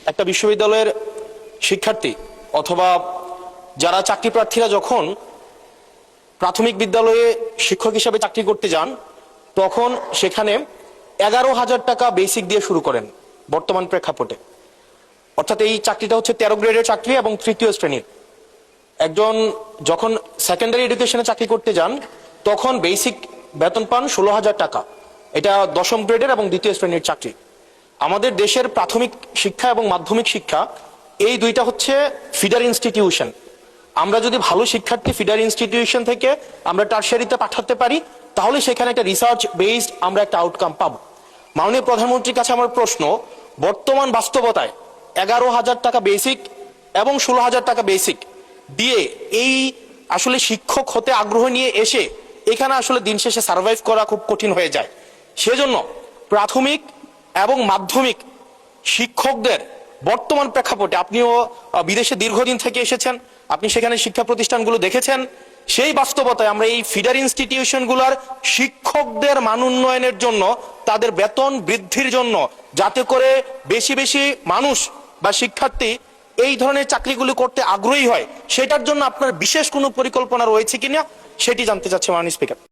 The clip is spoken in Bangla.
একটা বিশ্ববিদ্যালয়ের শিক্ষার্থী অথবা যারা চাকরি প্রার্থীরা যখন প্রাথমিক বিদ্যালয়ে শিক্ষক হিসেবে চাকরি করতে যান তখন সেখানে 11,000 টাকা বেসিক দিয়ে শুরু করেন বর্তমান প্রেক্ষাপটে। অর্থাৎ এই চাকরিটা হচ্ছে 13 গ্রেডের চাকরি এবং তৃতীয় শ্রেণীর। একজন যখন সেকেন্ডারি এডুকেশনে চাকরি করতে যান তখন বেসিক বেতন পান 16,000 টাকা। এটা 10ম গ্রেডের এবং দ্বিতীয় শ্রেণীর চাকরি। আমাদের দেশের প্রাথমিক শিক্ষা এবং মাধ্যমিক শিক্ষা এই দুইটা হচ্ছে ফিডার ইনস্টিটিউশন। আমরা যদি ভালো শিক্ষার্থী ফিডার ইনস্টিটিউশন থেকে আমরা টারশারিতে পাঠাতে পারি তাহলে সেখানে একটা রিসার্চ বেসড আমরা একটা আউটকাম পাবো। মাননীয় প্রধানমন্ত্রীর কাছে আমার প্রশ্ন, বর্তমান বাস্তবতায় 11,000 টাকা বেসিক এবং 16,000 টাকা বেসিক দিয়ে এই আসলে শিক্ষক হতে আগ্রহ নিয়ে এসে এখানে আসলে দিন শেষে সার্ভাইভ করা খুব কঠিন হয়ে যায়। সেজন্য প্রাথমিক এবং মাধ্যমিক শিক্ষকদের বর্তমান প্রেক্ষাপটে, আপনিও বিদেশে দীর্ঘদিন থেকে এসেছেন, আপনি সেখানে শিক্ষা প্রতিষ্ঠানগুলো দেখেছেন, সেই বাস্তবতায় আমরা এই ফিডার ইনস্টিটিউশনগুলোর শিক্ষকদের মান উন্নয়নের জন্য, তাদের বেতন বৃদ্ধির জন্য, যাতে করে বেশি বেশি মানুষ বা শিক্ষার্থী এই ধরনের চাকরিগুলো করতে আগ্রহী হয়, সেটার জন্য আপনার বিশেষ কোনো পরিকল্পনা রয়েছে কিনা সেটি জানতে চাচ্ছি মাননীয় স্পিকার।